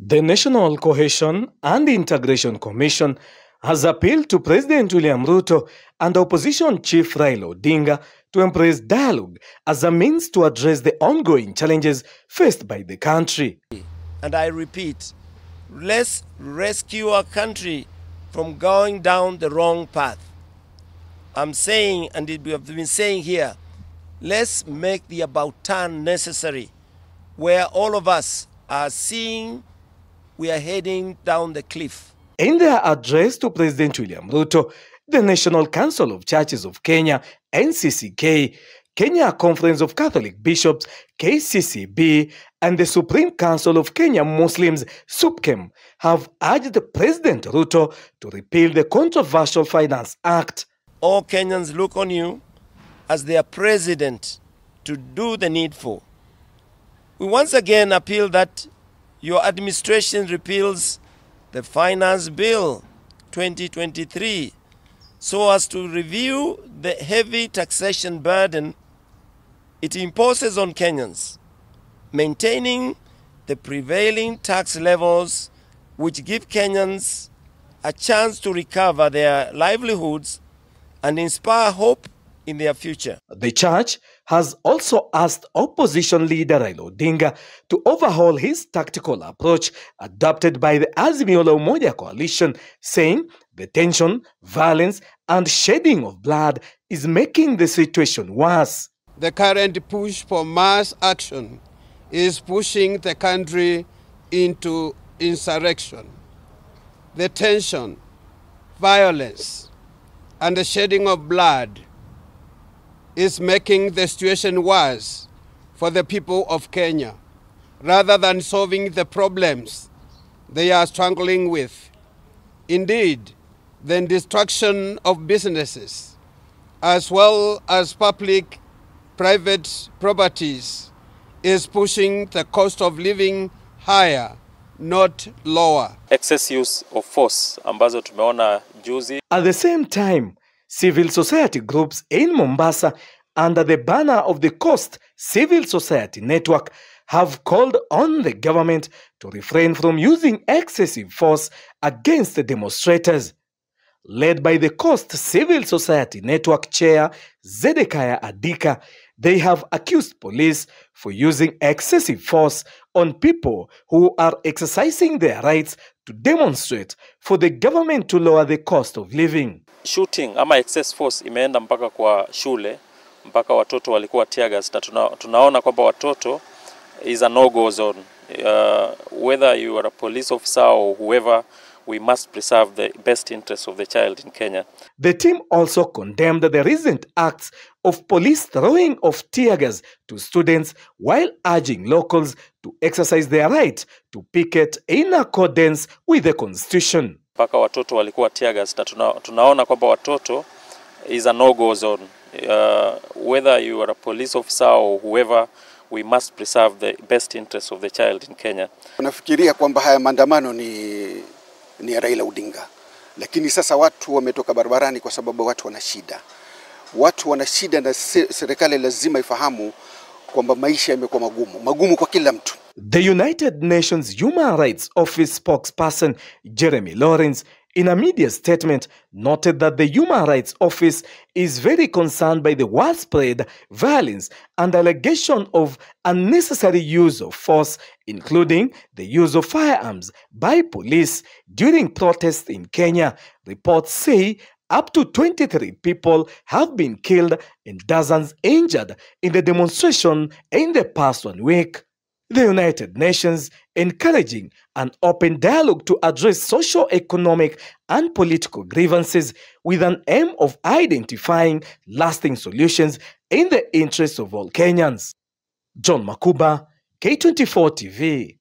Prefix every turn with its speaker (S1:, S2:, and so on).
S1: The National Cohesion and Integration Commission has appealed to President William Ruto and opposition chief Raila Odinga to embrace dialogue as a means to address the ongoing challenges faced by the country.
S2: And I repeat, let's rescue our country from going down the wrong path. I'm saying, and we have been saying here, let's make the about turn necessary, where all of us are seeing we are heading down the cliff.
S1: In their address to President William Ruto, the National Council of Churches of Kenya, NCCK, Kenya Conference of Catholic Bishops, KCCB, and the Supreme Council of Kenya Muslims, SUPKEM, have urged President Ruto to repeal the controversial Finance Act.
S2: All Kenyans look on you as their president to do the needful. We once again appeal that your administration repeals the Finance Bill 2023 so as to review the heavy taxation burden it imposes on Kenyans, maintaining the prevailing tax levels which give Kenyans a chance to recover their livelihoods and inspire hope in their future.
S1: The church has also asked opposition leader Raila Odinga to overhaul his tactical approach adopted by the Azimio coalition, saying the tension, violence, and shedding of blood is making the situation worse.
S3: The current push for mass action is pushing the country into insurrection. The tension, violence, and the shedding of blood is making the situation worse for the people of Kenya, rather than solving the problems they are struggling with. Indeed, the destruction of businesses, as well as public-private properties, is pushing the cost of living higher, not lower.
S4: Excess use of force ambazo tumeona juzi.
S1: At the same time, civil society groups in Mombasa, under the banner of the Coast Civil Society Network, have called on the government to refrain from using excessive force against the demonstrators. Led by the Coast Civil Society Network chair, Zedekiah Adika, they have accused police for using excessive force on people who are exercising their rights to demonstrate for the government to lower the cost of living.
S4: Shooting ama excess force imeenda mpaka kwa shule, mpaka watoto walikuwa tear gas, na tunaona kwamba watoto is a no-go zone. Whether you are a police officer or whoever, we must preserve the best interests of the child in Kenya.
S1: The team also condemned the recent acts of police throwing of tear gas to students while urging locals to exercise their right to picket in accordance with the constitution.
S4: Mpaka watoto walikuwa tear gas, na tunaona kwamba watoto is a no-go zone. Whether you are a police officer or whoever, we must preserve the best interests of the child in Kenya.
S5: Nafikiria kwamba haya maandamano ni Raila Odinga. Lakini sasa watu wametoka barabarani kwa sababu watu wana shida. Watu wana shida na serikali lazima ifahamu kwamba maisha yamekuwa magumu kwa kila mtu.
S1: The United Nations Human Rights Office spokesperson Jeremy Lawrence, in a media statement, noted that the Human Rights Office is very concerned by the widespread violence and allegation of unnecessary use of force, including the use of firearms by police during protests in Kenya. Reports say up to 23 people have been killed and dozens injured in the demonstration in the past 1 week. The United Nations encouraging an open dialogue to address socio-economic and political grievances with an aim of identifying lasting solutions in the interests of all Kenyans. John Makuba, K24 TV.